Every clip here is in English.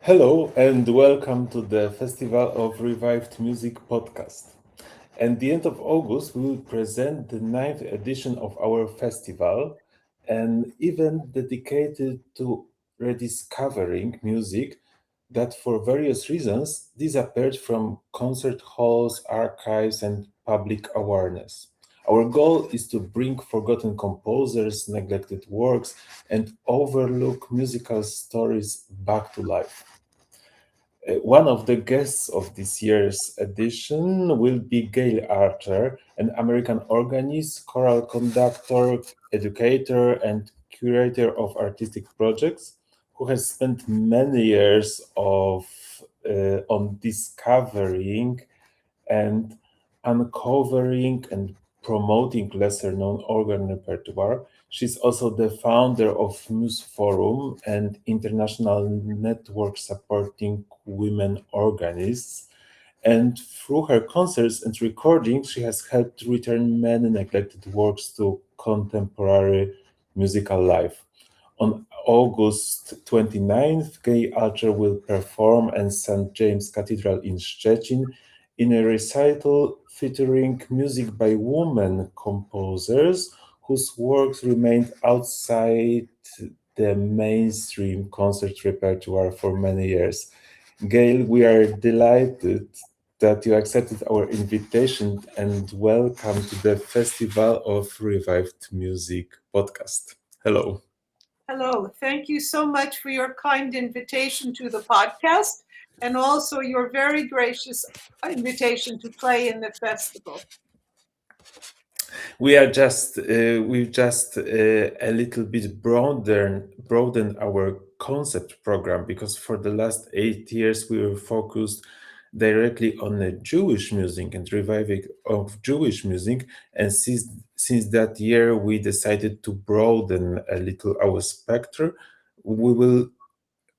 Hello and welcome to the Festival of Revived Music podcast. At the end of August, we will present the ninth edition of our festival, an event dedicated to rediscovering music that, for various reasons, disappeared from concert halls, archives, and public awareness. Our goal is to bring forgotten composers, neglected works, and overlooked musical stories back to life. One of the guests of this year's edition will be Gail Archer, an American organist, choral conductor, educator, and curator of artistic projects, who has spent many years on discovering and uncovering and promoting lesser known organ repertoire. She's also the founder of Muse Forum, an international network supporting women organists. And through her concerts and recordings, she has helped return many neglected works to contemporary musical life. On August 29th, Gay Archer will perform at St. James Cathedral in Szczecin in a recital featuring music by women composers whose works remained outside the mainstream concert repertoire for many years. Gail, we are delighted that you accepted our invitation and welcome to the Festival of Revived Music podcast. Hello. Hello, thank you so much for your kind invitation to the podcast and also your very gracious invitation to play in the festival. We've just a little bit broadened our concept program because for the last 8 years we were focused directly on the Jewish music and reviving of Jewish music, and since that year we decided to broaden a little our spectrum. We will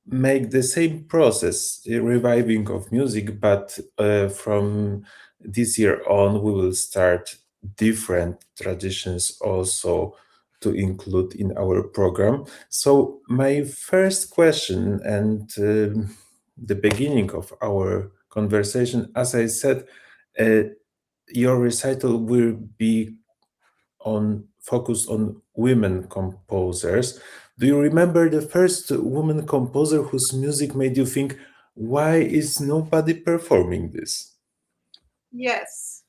make the same process, reviving of music, but from this year on, we will start different traditions also to include in our program. So, my first question and the beginning of our conversation, as I said, uh, your recital will be on focus on women composers. Do you remember the first woman composer whose music made you think, why is nobody performing this? Yes,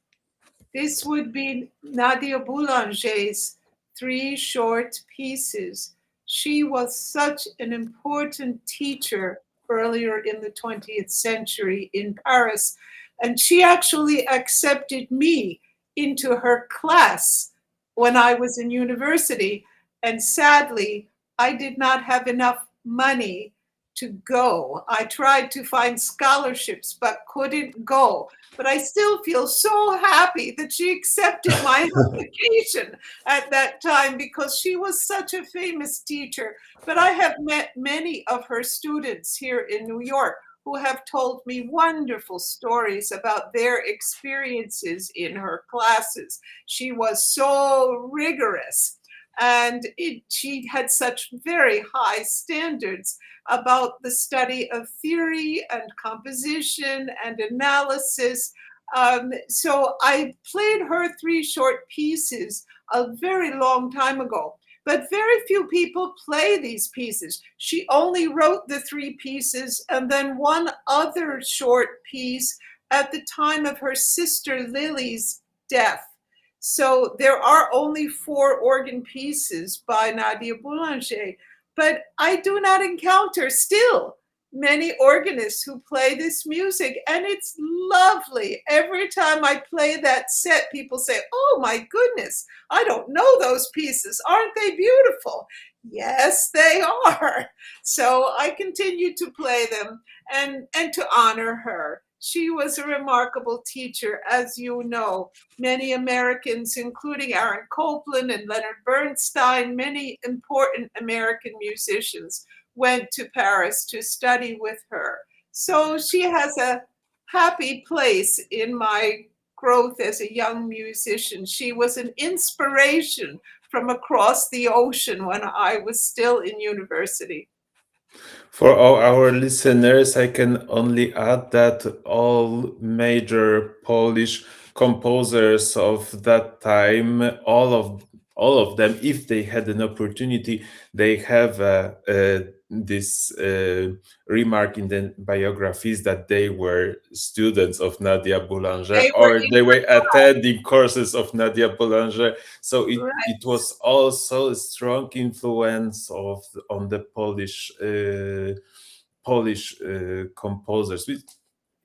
this would be Nadia Boulanger's three short pieces. She was such an important teacher earlier in the 20th century in Paris, and she actually accepted me into her class when I was in university. And sadly, I did not have enough money to go. I tried to find scholarships but couldn't go. But I still feel so happy that she accepted my application at that time because she was such a famous teacher. But I have met many of her students here in New York who have told me wonderful stories about their experiences in her classes. She was so rigorous and she had such very high standards about the study of theory and composition and analysis. So I played her three short pieces a very long time ago. But very few people play these pieces. She only wrote the three pieces and then one other short piece at the time of her sister Lily's death. So there are only four organ pieces by Nadia Boulanger, but I do not encounter still many organists who play this music, and it's lovely. Every time I play that set, people say, "Oh my goodness, I don't know those pieces. Aren't they beautiful?" Yes, they are. So I continue to play them and to honor her. She was a remarkable teacher, as you know. Many Americans, including Aaron Copland and Leonard Bernstein, many important American musicians went to Paris to study with her. So she has a happy place in my growth as a young musician. She was an inspiration from across the ocean when I was still in university. For all our listeners, I can only add that all major Polish composers of that time, all of them, if they had an opportunity, they have this remark in the biographies that they were students of Nadia Boulanger They were or they were attending courses of Nadia Boulanger. So it right. was also a strong influence on the Polish composers.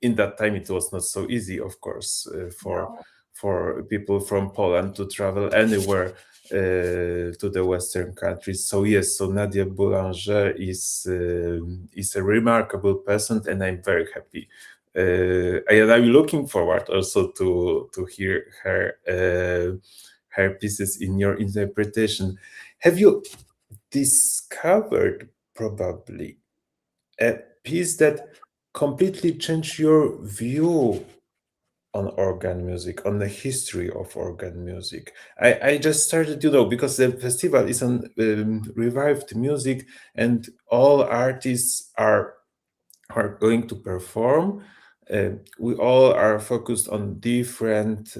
In that time, it was not so easy, of course, No. for people from Poland to travel anywhere to the Western countries. So yes, so Nadia Boulanger is a remarkable person, and I'm very happy. And I'm looking forward also to hear her pieces in your interpretation. Have you discovered probably a piece that completely changed your view on organ music, on the history of organ music? I just started, because the festival is on revived music, and all artists are going to perform. We all are focused on different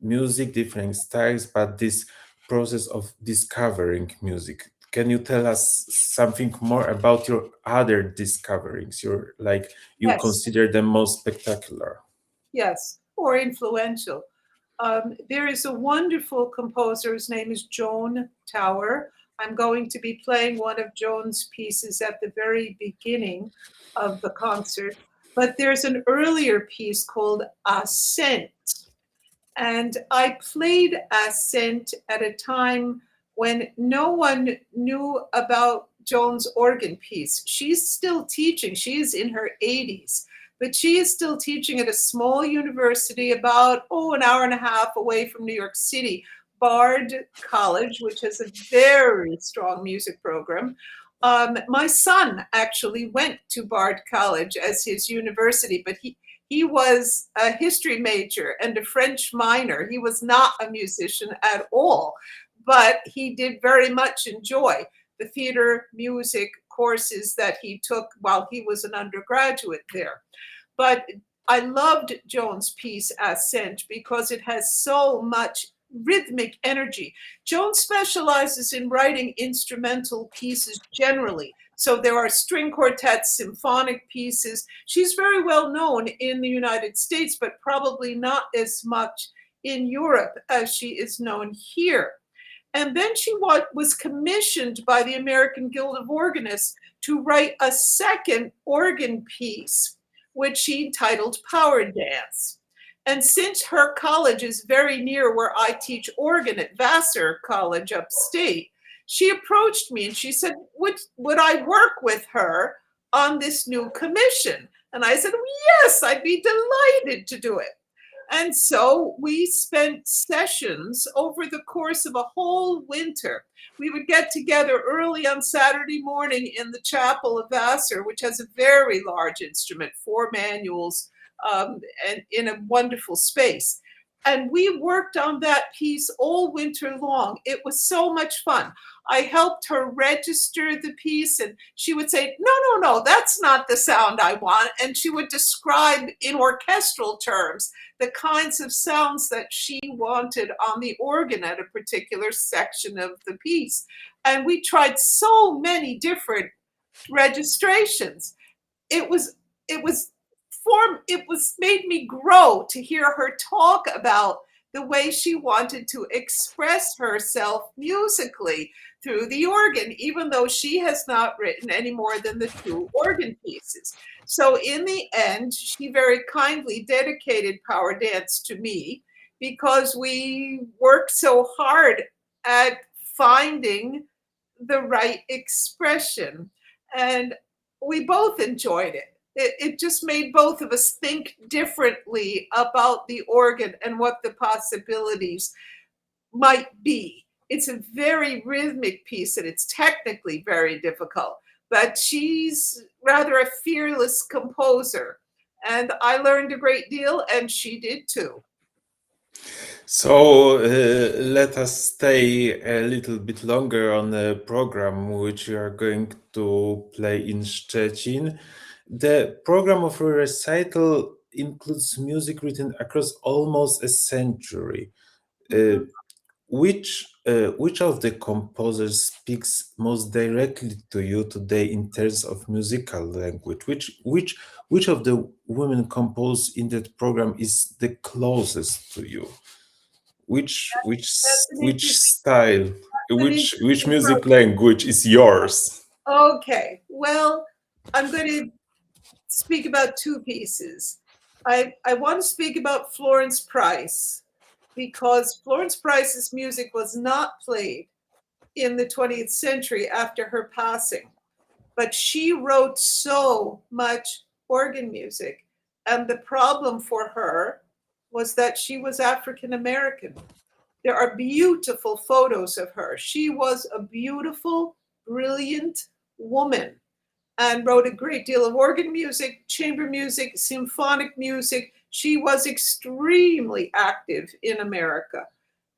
music, different styles, but this process of discovering music. Can you tell us something more about your other discoverings? You Yes. consider them most spectacular. Yes. Or influential. There is a wonderful composer. His name is Joan Tower. I'm going to be playing one of Joan's pieces at the very beginning of the concert. But there's an earlier piece called Ascent. And I played Ascent at a time when no one knew about Joan's organ piece. She's still teaching. She is in her 80s, but she is still teaching at a small university about, an hour and a half away from New York City, Bard College, which has a very strong music program. My son actually went to Bard College as his university, but he was a history major and a French minor. He was not a musician at all, but he did very much enjoy the theater music courses that he took while he was an undergraduate there. But I loved Joan's piece Ascent because it has so much rhythmic energy. Joan specializes in writing instrumental pieces generally. So there are string quartets, symphonic pieces. She's very well known in the United States, but probably not as much in Europe as she is known here. And then she was commissioned by the American Guild of Organists to write a second organ piece, which she titled Power Dance. And since her college is very near where I teach organ at Vassar College upstate, she approached me and she said, would I work with her on this new commission? And I said, yes, I'd be delighted to do it. And so we spent sessions over the course of a whole winter. We would get together early on Saturday morning in the chapel of Vassar, which has a very large instrument, 4 manuals, and in a wonderful space. And we worked on that piece all winter long. It was so much fun. I helped her register the piece, and she would say, no, that's not the sound I want. And she would describe in orchestral terms the kinds of sounds that she wanted on the organ at a particular section of the piece. And we tried so many different registrations. It was made me grow to hear her talk about the way she wanted to express herself musically through the organ, even though she has not written any more than the 2 organ pieces. So in the end, she very kindly dedicated Power Dance to me because we worked so hard at finding the right expression. And we both enjoyed it. It just made both of us think differently about the organ and what the possibilities might be. It's a very rhythmic piece and it's technically very difficult, but she's rather a fearless composer. And I learned a great deal, and she did too. So let us stay a little bit longer on the program which we are going to play in Szczecin. The program of a recital includes music written across almost a century. Uh, Mhm. which of the composers speaks most directly to you today in terms of musical language? Which of the women composed in that program is the closest to you? Which which That's an which interesting, style? an Which interesting music approach. language is yours? Okay, well, I'm going to speak about two pieces. I want to speak about Florence Price because Florence Price's music was not played in the 20th century after her passing, but she wrote so much organ music. And the problem for her was that she was African American. There are beautiful photos of her. She was a beautiful, brilliant woman and wrote a great deal of organ music, chamber music, symphonic music. She was extremely active in America.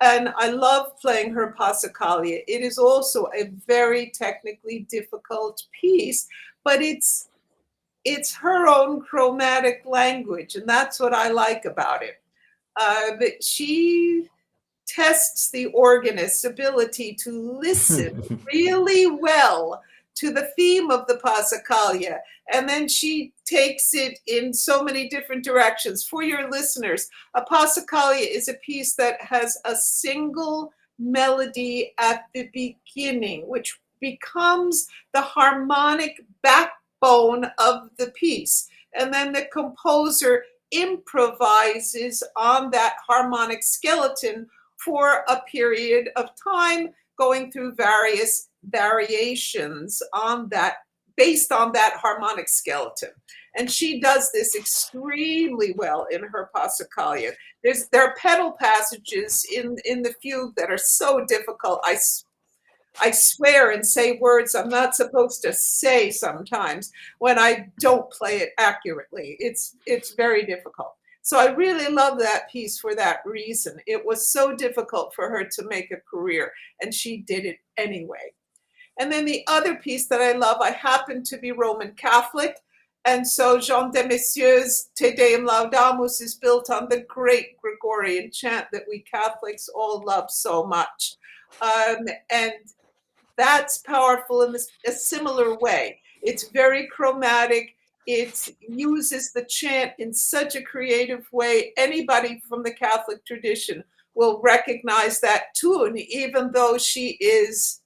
And I love playing her Passacaglia. It is also a very technically difficult piece, but it's her own chromatic language, and that's what I like about it. But she tests the organist's ability to listen really well to the theme of the Passacaglia. And then she takes it in so many different directions. For your listeners, a Passacaglia is a piece that has a single melody at the beginning, which becomes the harmonic backbone of the piece. And then the composer improvises on that harmonic skeleton for a period of time, going through various variations on that, based on that harmonic skeleton. And she does this extremely well in her Passacaglia. There are pedal passages in the fugue that are so difficult. I swear and say words I'm not supposed to say sometimes when I don't play it accurately. It's very difficult. So I really love that piece for that reason. It was so difficult for her to make a career, and she did it anyway. And then the other piece that I love, I happen to be Roman Catholic. And so Jean de Messieur's Te Deum Laudamus is built on the great Gregorian chant that we Catholics all love so much. And that's powerful in a similar way. It's very chromatic. It uses the chant in such a creative way. Anybody from the Catholic tradition will recognize that tune, even though she is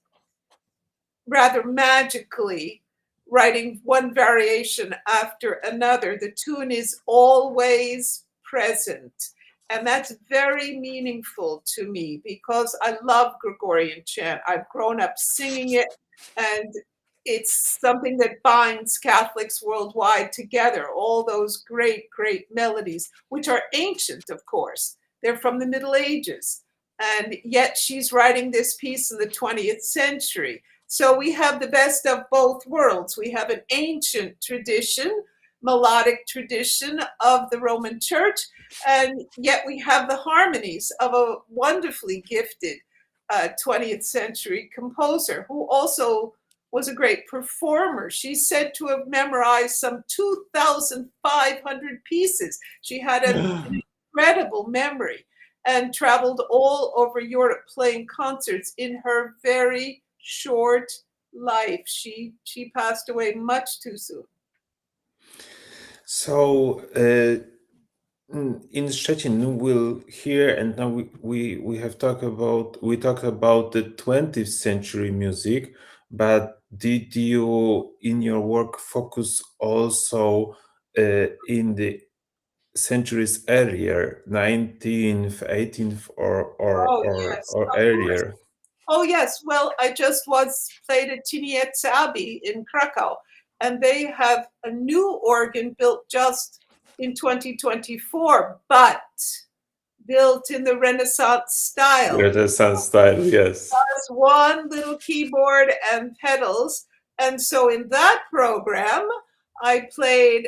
rather magically writing one variation after another. The tune is always present. And that's very meaningful to me because I love Gregorian chant. I've grown up singing it, and it's something that binds Catholics worldwide together. All those great, great melodies, which are ancient, of course. They're from the Middle Ages. And yet she's writing this piece in the 20th century. So we have the best of both worlds. We have an ancient tradition, melodic tradition of the Roman Church, and yet we have the harmonies of a wonderfully gifted 20th century composer who also was a great performer. She's said to have memorized some 2,500 pieces. She had an incredible memory and traveled all over Europe playing concerts in her very short life. She passed away much too soon. So in Szczecin, we'll hear, and now we have talked about the 20th century music, but did you in your work focus also in the centuries earlier, 19th, 18th, Oh, yes, or of course. earlier? Oh, yes. Well, I just played at Tyniec Abbey in Krakow, and they have a new organ built just in 2024, but built in the Renaissance style. Renaissance style, yes. Just one little keyboard and pedals. And so in that program, I played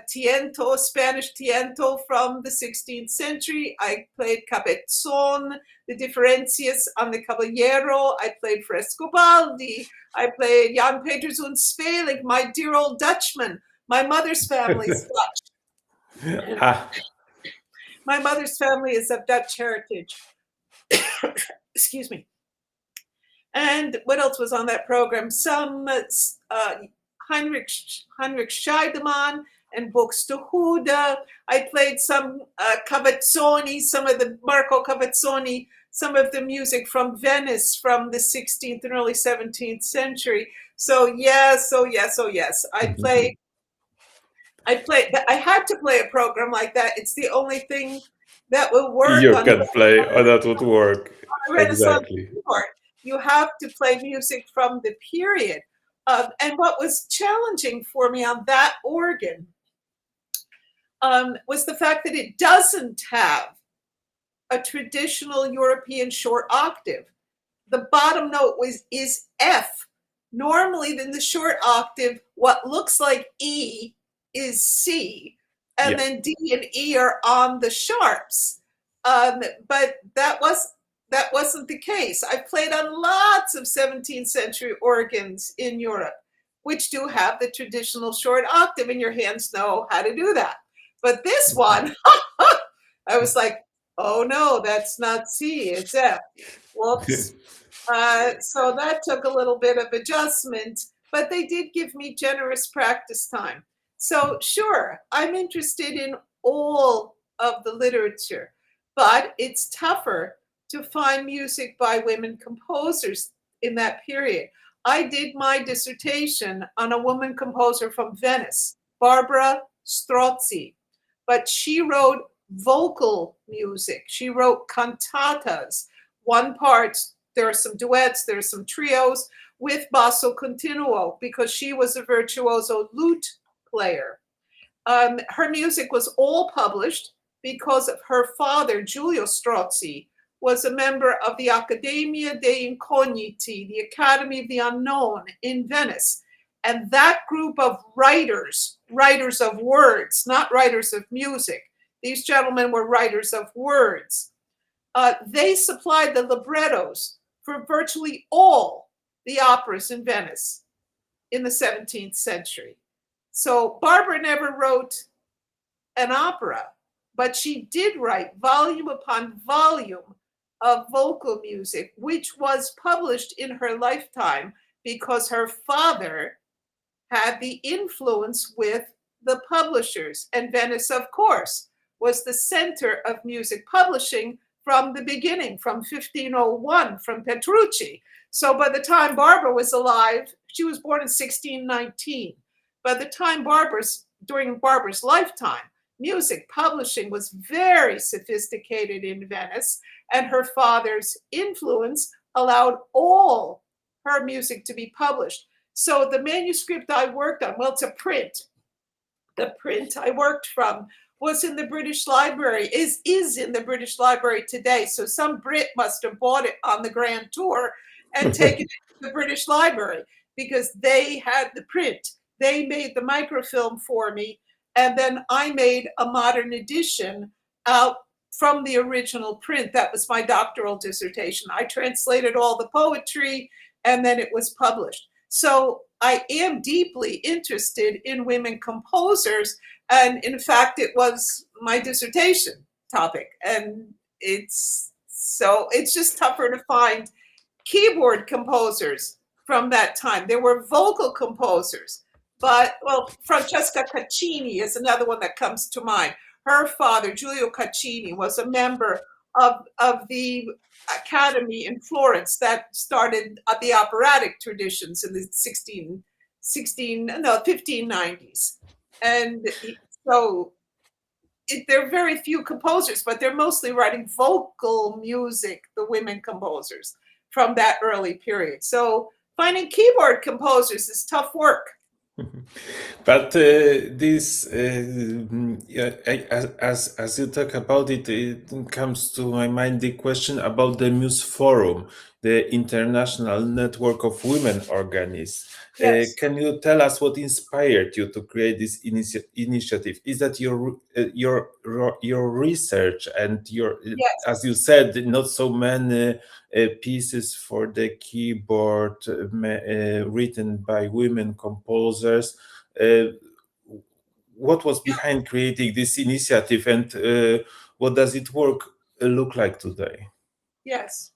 tiento, Spanish tiento from the 16th century. I played cabezón, the differencias on the caballero. I played Frescobaldi. I played Jan Petrus und Spelig, my dear old Dutchman. My mother's family is Dutch. Ah, My mother's family is of Dutch heritage. Excuse me. And what else was on that program? Some Heinrich Scheidemann and Buxtehude. I played some Cavazzoni, some of the Marco Cavazzoni, some of the music from Venice from the 16th and early 17th century. So yes, oh yes, oh yes. I had to play a program like that. It's the only thing that will work. you can play, or that would work. Renaissance Exactly. keyboard. You have to play music from the period. And what was challenging for me on that organ was the fact that it doesn't have a traditional European short octave. The bottom note is F. Normally in the short octave, what looks like E is C, and then D and E are on the sharps. But that wasn't the case. I played on lots of 17th century organs in Europe, which do have the traditional short octave, and your hands know how to do that. But this one, I was like, oh no, that's not C, it's F. Whoops. So that took a little bit of adjustment, but they did give me generous practice time. So sure, I'm interested in all of the literature, but it's tougher to find music by women composers in that period. I did my dissertation on a woman composer from Venice, Barbara Strozzi, but she wrote vocal music. She wrote cantatas, one part, there are some duets, there are some trios with basso continuo because she was a virtuoso lute player. Her music was all published because of her father, Giulio Strozzi, was a member of the Accademia dei Incogniti, the Academy of the Unknown in Venice. And that group of writers of words, not writers of music, these gentlemen were writers of words. They supplied the librettos for virtually all the operas in Venice in the 17th century. So Barbara never wrote an opera, but she did write volume upon volume of vocal music, which was published in her lifetime because her father had the influence with the publishers. And Venice, of course, was the center of music publishing from the beginning, from 1501, from Petrucci. So by the time Barbara was alive, she was born in 1619. By the time during Barbara's lifetime, music publishing was very sophisticated in Venice, and her father's influence allowed all her music to be published. So the manuscript I worked on, well, it's a print. The print I worked from was in the British Library, is in the British Library today. So some Brit must have bought it on the Grand Tour and taken it to the British Library because they had the print. They made the microfilm for me, and then I made a modern edition out from the original print. That was my doctoral dissertation. I translated all the poetry, and then it was published. So I am deeply interested in women composers, and in fact, it was my dissertation topic. And it's just tougher to find keyboard composers from that time. There were vocal composers, but, well, Francesca Caccini is another one that comes to mind. Her father, Giulio Caccini, was a member of the academy in Florence that started the operatic traditions in the 1590s. And so there are very few composers, but they're mostly writing vocal music, the women composers from that early period. So finding keyboard composers is tough work. But this, as you talk about it, it comes to my mind the question about the Muse Forum. the International Network of Women Organists. Yes. Can you tell us what inspired you to create this initiative? Is that your research and your, Yes. as you said, not so many pieces for the keyboard written by women composers? What was behind creating this initiative, and what does it look like today? Yes,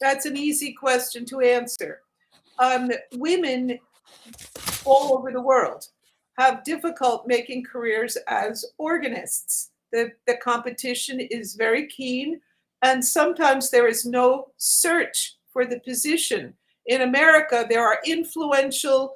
that's an easy question to answer. Women all over the world have difficult making careers as organists. The competition is very keen, and sometimes there is no search for the position. In America, there are influential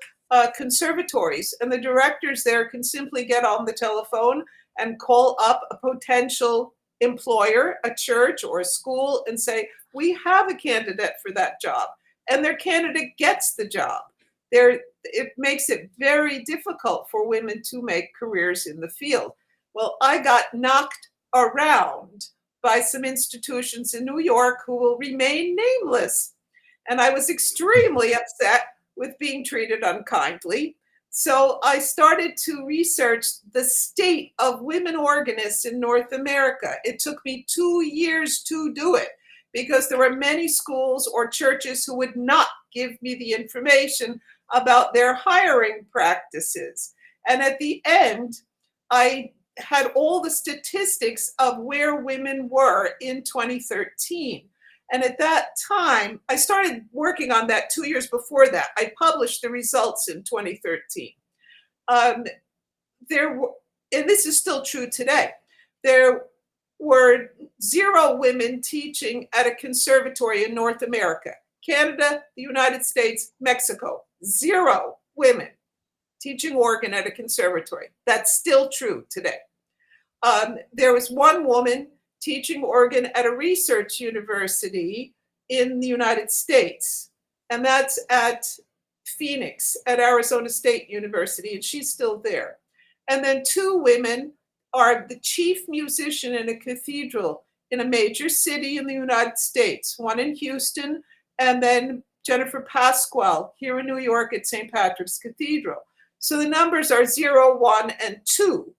conservatories, and the directors there can simply get on the telephone and call up a potential employer, a church or a school, and say, we have a candidate for that job. And their candidate gets the job. It makes it very difficult for women to make careers in the field. Well, I got knocked around by some institutions in New York who will remain nameless. And I was extremely upset with being treated unkindly. So I started to research the state of women organists in North America. It took me 2 years to do it because there were many schools or churches who would not give me the information about their hiring practices. And at the end, I had all the statistics of where women were in 2013. And at that time, I started working on that 2 years before that. I published the results in 2013. There were, and this is still true today, there were 0 women teaching at a conservatory in North America. Canada, the United States, Mexico, 0 women teaching organ at a conservatory. That's still true today. There was 1 woman teaching organ at a research university in the United States, and that's at Phoenix, at Arizona State University, and she's still there. And then 2 women are the chief musician in a cathedral in a major city in the United States, one in Houston, and then Jennifer Pasquale here in New York at St. Patrick's Cathedral. So the numbers are 0, 1, and 2.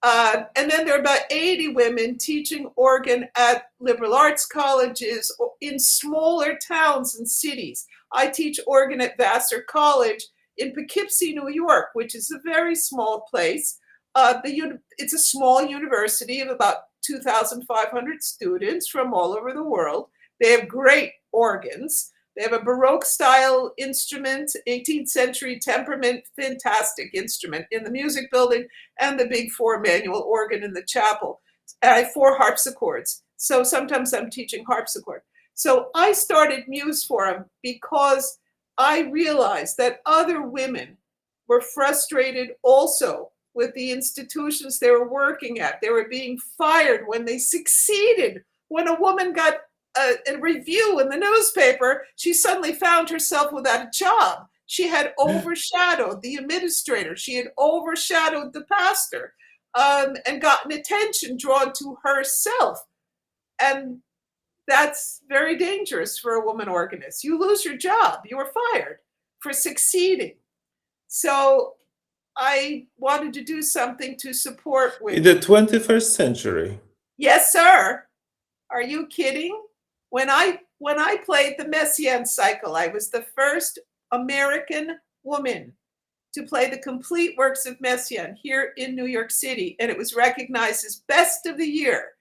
And then there are about 80 women teaching organ at liberal arts colleges in smaller towns and cities. I teach organ at Vassar College in Poughkeepsie, New York, which is a very small place. It's a small university of about 2,500 students from all over the world. They have great organs. They have a Baroque style instrument, 18th century temperament, fantastic instrument in the music building, and the big 4 manual organ in the chapel. And I have 4 harpsichords. So sometimes I'm teaching harpsichord. So I started Muse Forum because I realized that other women were frustrated also with the institutions they were working at. They were being fired when they succeeded. When a woman got a review in the newspaper, she suddenly found herself without a job. She had overshadowed the administrator. She had overshadowed the pastor, and gotten attention drawn to herself. And that's very dangerous for a woman organist. You lose your job. You are fired for succeeding. So I wanted to do something to support women. In the 21st century. Yes, sir. Are you kidding? When I played the Messiaen cycle, I was the first American woman to play the complete works of Messiaen here in New York City, and it was recognized as best of the year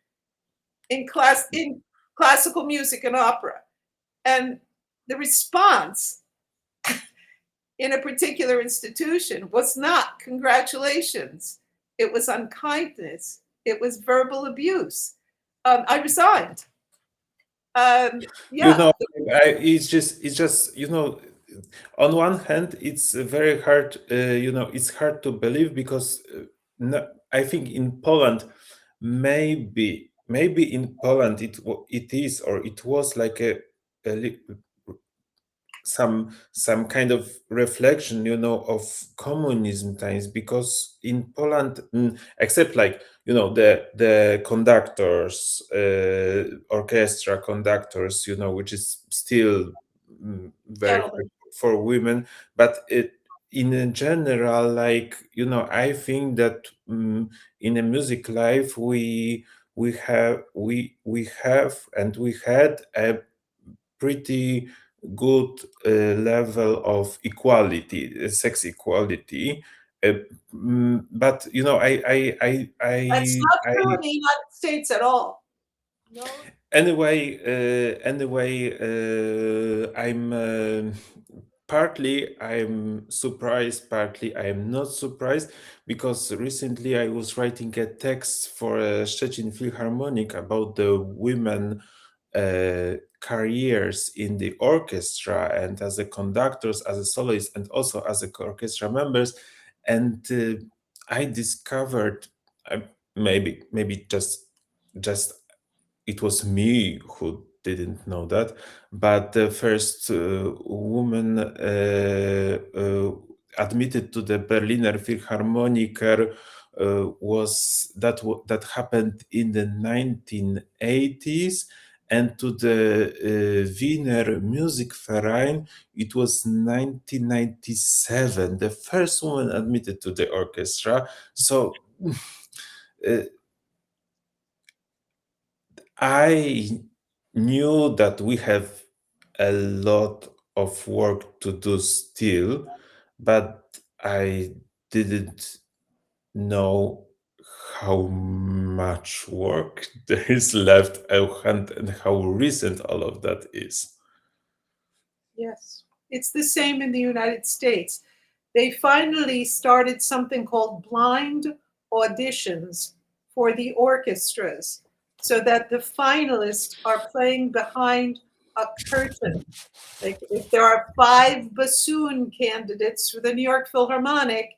in classical music and opera. And the response in a particular institution was not congratulations. It was unkindness. It was verbal abuse. I resigned. It's just on one hand, it's very hard. It's hard to believe because I think in Poland, maybe in Poland it is or it was like some kind of reflection, of communism times, because in Poland, except like the conductors, orchestra conductors, which is still very Gentlemen. for women, but in general, like I think that in a music life we have and we had a pretty good level of equality, sex equality. Uh, but That's not I true in the United States at all. No. anyway, I'm surprised, partly I'm not surprised, because recently I was writing a text for a Szczecin Philharmonic about the women careers in the orchestra, and as a conductors, as a soloist, and also as a orchestra members. And I discovered, maybe just it was me who didn't know that, but the first woman admitted to the Berliner Philharmoniker that happened in the 1980s, and to the Wiener Musikverein it was 1997. The first woman admitted to the orchestra. So. I knew that we have a lot of work to do still, but I didn't know how much work there is left and how recent all of that is. Yes. It's the same in the United States. They finally started something called blind auditions for the orchestras, so that the finalists are playing behind a curtain. Like if there are 5 bassoon candidates for the New York Philharmonic,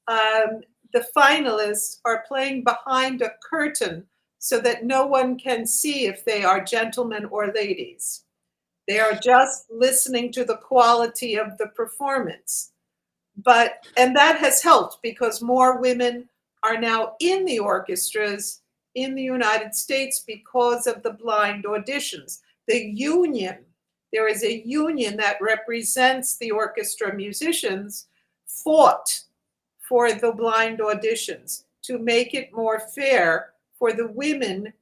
the finalists are playing behind a curtain so that no one can see if they are gentlemen or ladies. They are just listening to the quality of the performance. And that has helped because more women are now in the orchestras in the United States because of the blind auditions. The union, there is a union that represents the orchestra musicians, fought for the blind auditions to make it more fair for the women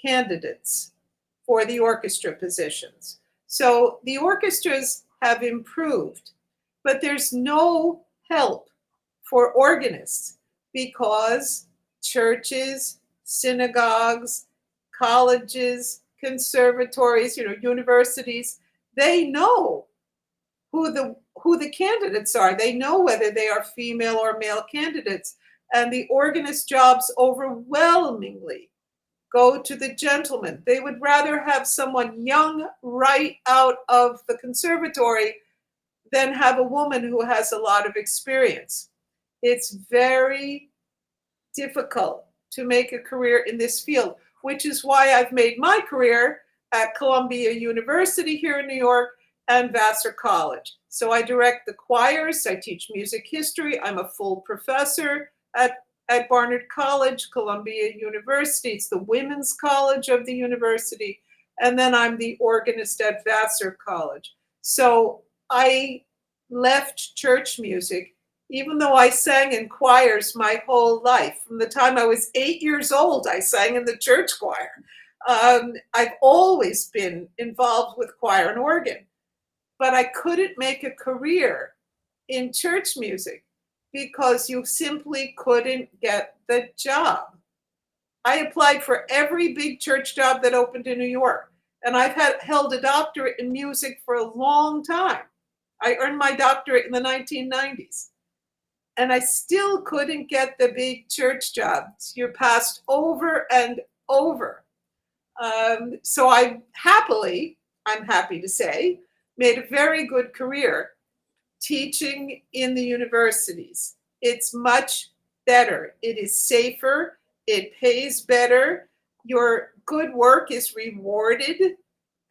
candidates for the orchestra positions. So the orchestras have improved, but there's no help for organists because churches, synagogues, colleges, conservatories, universities, they know who the candidates are. They know whether they are female or male candidates. And the organist jobs overwhelmingly go to the gentlemen. They would rather have someone young right out of the conservatory than have a woman who has a lot of experience. It's very difficult to make a career in this field, which is why I've made my career at Columbia University here in New York and Vassar College. So I direct the choirs, I teach music history, I'm a full professor at Barnard College, Columbia University. It's the women's college of the university. And then I'm the organist at Vassar College. So I left church music, even though I sang in choirs my whole life. From the time I was 8 years old, I sang in the church choir. I've always been involved with choir and organ, but I couldn't make a career in church music because you simply couldn't get the job. I applied for every big church job that opened in New York, and I've held a doctorate in music for a long time. I earned my doctorate in the 1990s, and I still couldn't get the big church jobs. You're passed over and over. So I'm happy to say, made a very good career teaching in the universities. It's much better. It is safer. It pays better. Your good work is rewarded.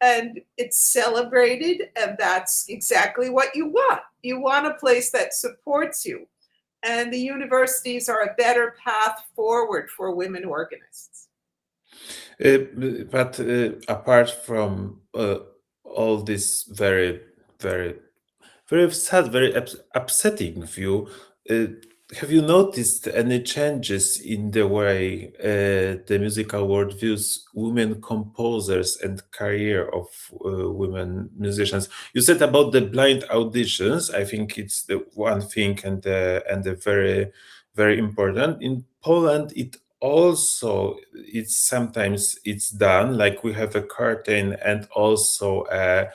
and it's celebrated, and that's exactly what you want. You want a place that supports you, and the universities are a better path forward for women organists. But apart from all this very sad, very upsetting view, have you noticed any changes in the way the musical world views women composers and career of women musicians? You said about the blind auditions. I think it's the one thing and the very important. In Poland, it also it's sometimes it's done like we have a curtain and also a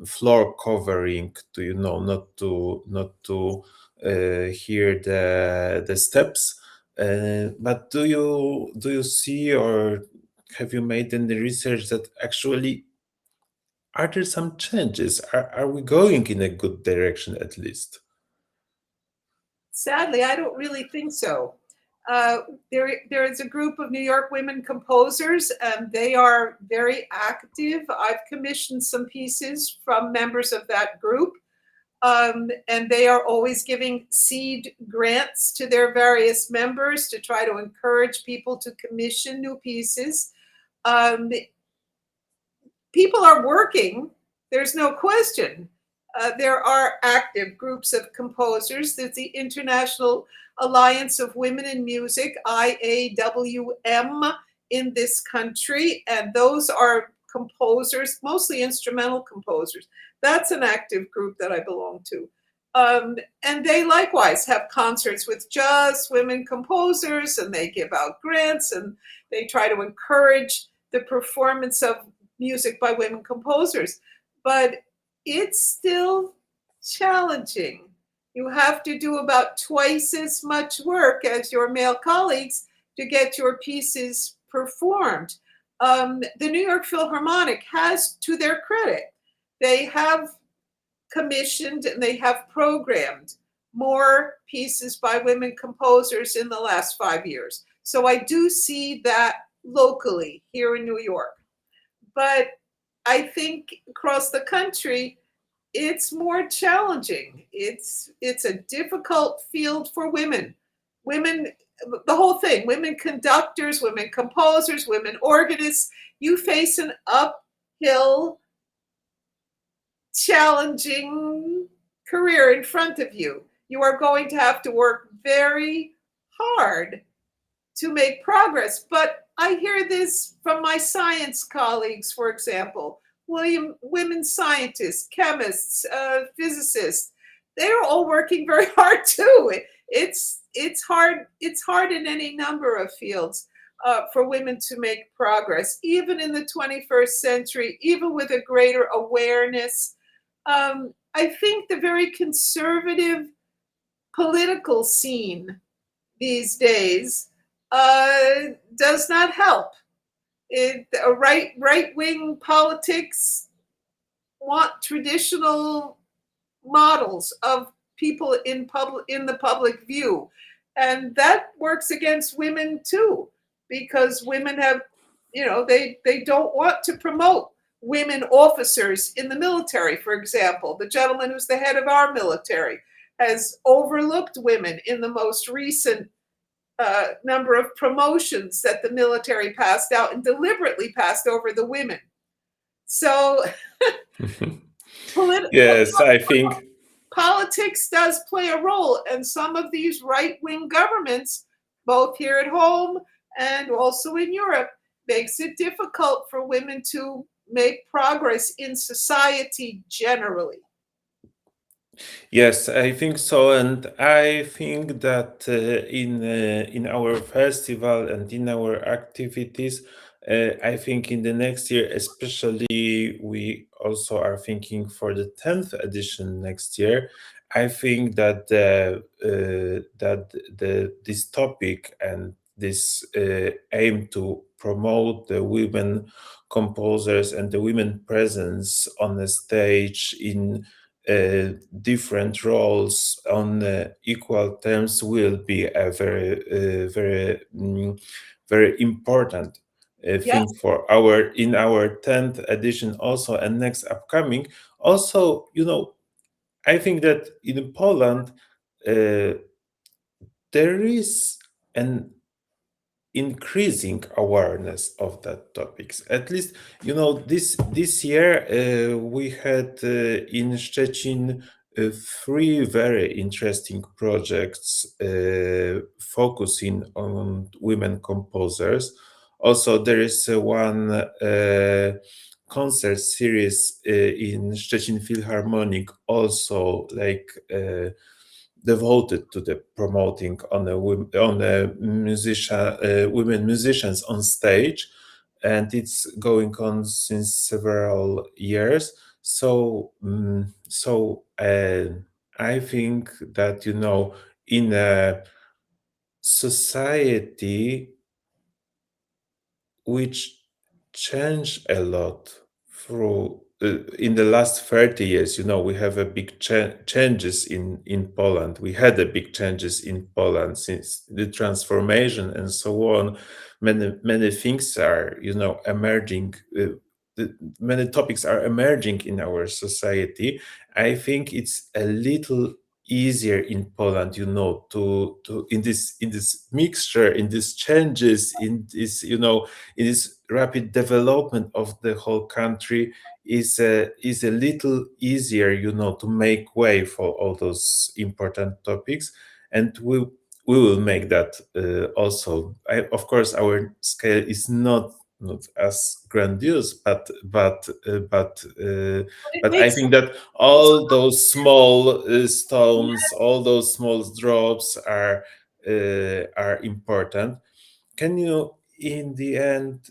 floor covering to not to hear the steps. But do you see or have you made any research that actually are there some changes? Are we going in a good direction at least? Sadly, I don't really think so. There is a group of New York women composers, and they are very active. I've commissioned some pieces from members of that group, and they are always giving seed grants to their various members to try to encourage people to commission new pieces. People are working, there's no question. There are active groups of composers. There's the International Alliance of Women in Music, IAWM, in this country, and those are composers, mostly instrumental composers. That's an active group that I belong to. And they likewise have concerts with just women composers, and they give out grants, and they try to encourage the performance of music by women composers. But it's still challenging. You have to do about twice as much work as your male colleagues to get your pieces performed. The New York Philharmonic has, to their credit, they have commissioned and they have programmed more pieces by women composers in the last 5 years. So I do see that locally here in New York. But I think across the country, it's more challenging. It's a difficult field for women. Women, the whole thing, women conductors, women composers, women organists, you face an uphill, challenging career in front of you. You are going to have to work very hard to make progress. But I hear this from my science colleagues, for example, women scientists, chemists, physicists. They're all working very hard too. It's hard. It's hard in any number of fields for women to make progress, even in the 21st century, even with a greater awareness. I think the very conservative political scene these days does not help. Right-wing politics want traditional models of people in the public view, and that works against women too, because women have, they don't want to promote women officers in the military. For example, the gentleman who's the head of our military has overlooked women in the most recent number of promotions that the military passed out and deliberately passed over the women. So Yes, I think politics does play a role, and some of these right-wing governments, both here at home and also in Europe, makes it difficult for women to make progress in society generally. yes, I think so, and I think that in our festival and in our activities, I think in the next year, especially, we also are thinking for the 10th edition next year. I think that this topic and this aim to promote the women composers and the women presence on the stage in different roles on equal terms will be a very important Yes. thing for our 10th edition also, and next upcoming. Also, I think that in Poland there is an increasing awareness of that topics. At least, this year we had in Szczecin three very interesting projects focusing on women composers. Also, there is one concert series in Szczecin Philharmonic, also like devoted to the promoting on a women musicians on stage, and it's going on since several years. So I think that in a society which changed a lot through in the last 30 years. We have a big changes in Poland. We had a big changes in Poland since the transformation and so on. Many things are emerging. Many topics are emerging in our society. I think it's a little easier in Poland, to in this mixture, in these changes, in this rapid development of the whole country, is a little easier, to make way for all those important topics, and we will make that also. Of course, our scale is not as grandiose, It but I makes think that all those small stones, all those small drops are important. Can you, in the end,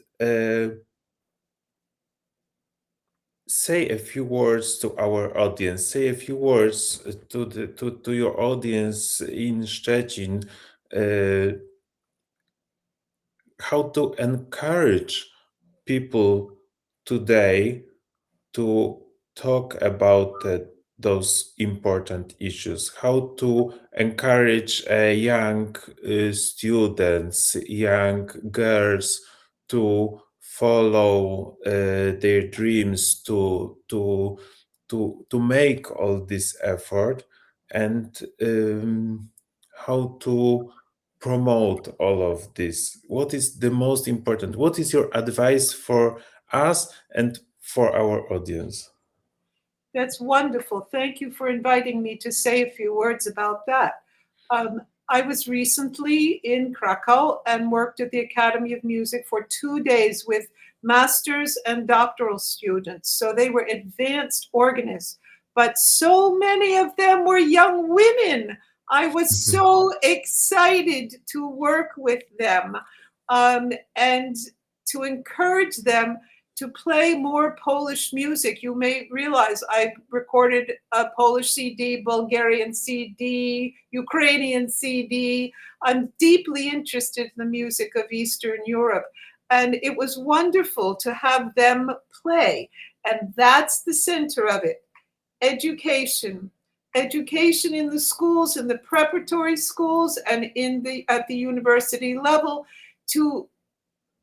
say a few words to our audience? Say a few words to your audience in Szczecin. Uh, how to encourage people today to talk about those important issues, how to encourage young students, young girls to follow their dreams, to make all this effort, and how to promote all of this. What is the most important? What is your advice for us and for our audience? That's wonderful. Thank you for inviting me to say a few words about that. I was recently in Krakow and worked at the Academy of Music for 2 days with master's and doctoral students. So they were advanced organists, but so many of them were young women. I was so excited to work with them and to encourage them to play more Polish music. You may realize I recorded a Polish CD, Bulgarian CD, Ukrainian CD. I'm deeply interested in the music of Eastern Europe. And it was wonderful to have them play. And that's the center of it. Education. Education in the schools, in the preparatory schools, and at the university level, to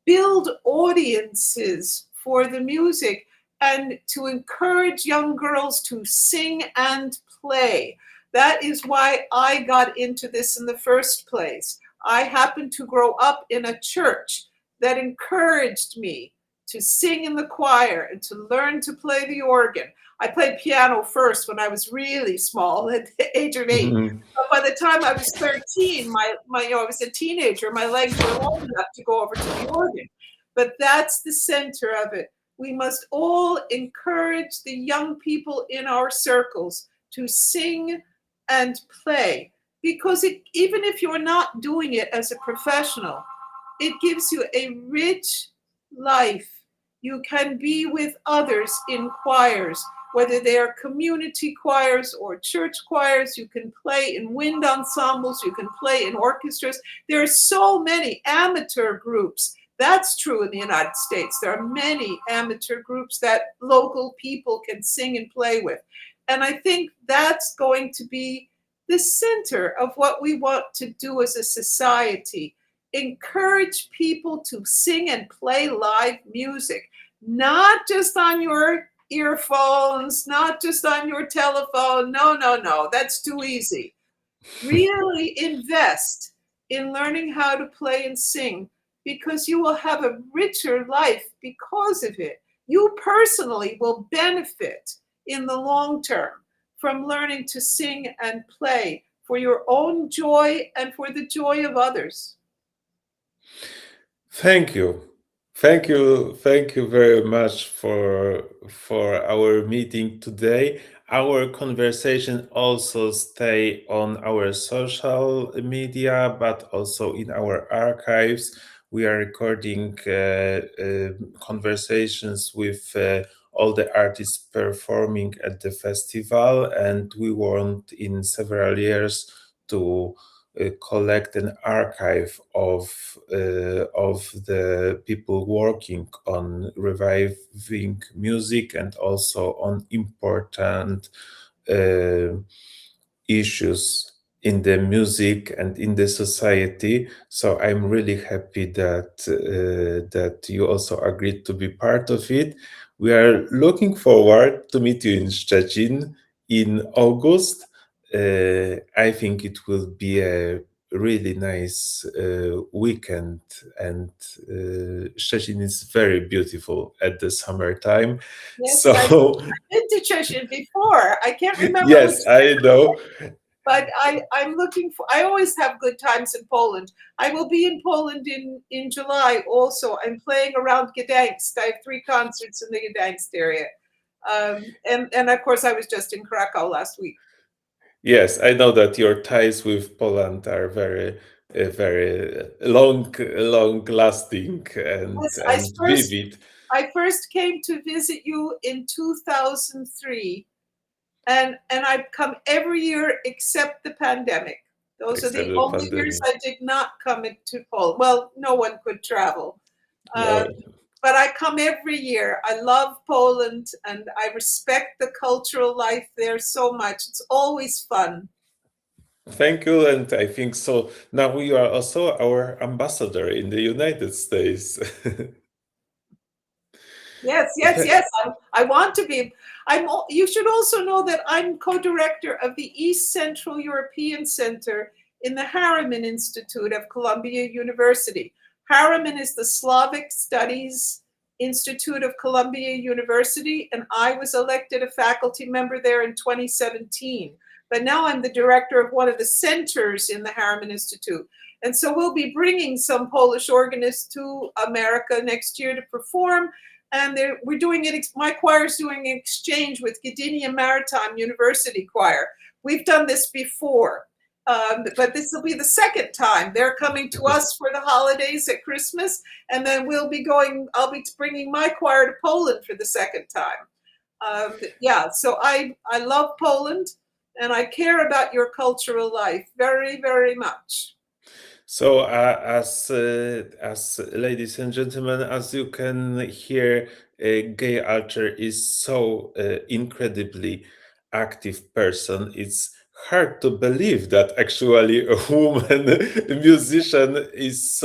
build audiences for the music and to encourage young girls to sing and play. That is why I got into this in the first place. I happened to grow up in a church that encouraged me to sing in the choir and to learn to play the organ. I played piano first when I was really small, at the age of 8. Mhm. But by the time I was 13, I was a teenager, my legs were long enough to go over to the organ. But that's the center of it. We must all encourage the young people in our circles to sing and play, because even if you're not doing it as a professional, it gives you a rich life. You can be with others in choirs, whether they are community choirs or church choirs. You can play in wind ensembles, you can play in orchestras. There are so many amateur groups. That's true in the United States. There are many amateur groups that local people can sing and play with. And I think that's going to be the center of what we want to do as a society. encourage people to sing and play live music, not just on your earphones, not just on your telephone. No, that's too easy. Really invest in learning how to play and sing, because you will have a richer life because of it. You personally will benefit in the long term from learning to sing and play for your own joy and for the joy of others. Thank you. Thank you very much for our meeting today. Our conversation also stay on our social media, but also in our archives. We are recording conversations with all the artists performing at the festival, and we want in several years to collect an archive of the people working on reviving music and also on important issues in the music and in the society. So I'm really happy that you also agreed to be part of it. We are looking forward to meet you in Szczecin in August. I think it will be a really nice weekend, and Szczecin is very beautiful at the summertime. Yes, So I've been to Szczecin before. I can't remember yes, which, I know. but I'm looking for. I always have good times in Poland. I will be in Poland in July also. I'm playing around Gdańsk. I have 3 concerts in the Gdańsk area, and of course I was just in Krakow last week. Yes, I know that your ties with Poland are very long lasting and Yes, vivid. I first came to visit you in 2003, and I've come every year except the pandemic. Those are Except the the only years pandemic. I did not come to Poland. Well, no one could travel. No. But I come every year. I love Poland and I respect the cultural life there so much. It's always fun. Thank you, and I think so. Now you are also our ambassador in the United States. Yes. I want to be. You should also know that I'm co-director of the East Central European Center in the Harriman Institute of Columbia University. Harriman is the Slavic Studies Institute of Columbia University, and I was elected a faculty member there in 2017. But now I'm the director of one of the centers in the Harriman Institute. And so we'll be bringing some Polish organists to America next year to perform. And we're doing it. My choir is doing an exchange with Gdynia Maritime University Choir. We've done this before, but this will be the second time. They're coming to us for the holidays at Christmas, and then I'll be bringing my choir to Poland for the second time. So I love Poland, and I care about your cultural life very, very much. So, as ladies and gentlemen, as you can hear, Gail Archer is so incredibly active person. It's hard to believe that actually a woman musician is,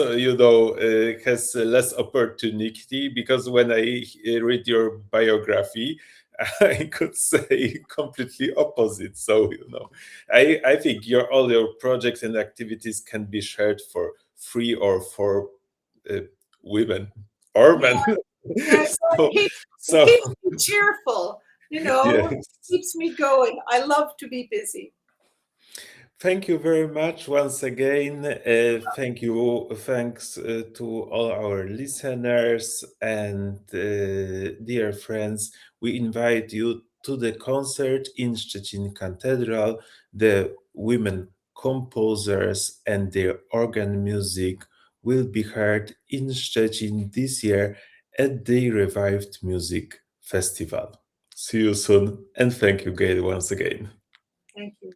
has less opportunity. Because when I read your biography, I could say completely opposite. So, I think all your projects and activities can be shared for free or for women or men. Yes, So, it so keeps me cheerful, yes. it keeps me going. I love to be busy. Thank you very much once again. Thanks to all our listeners and dear friends. We invite you to the concert in Szczecin Cathedral. The women composers and their organ music will be heard in Szczecin this year at the Revived Music Festival. See you soon, and thank you, Gail, once again. Thank you.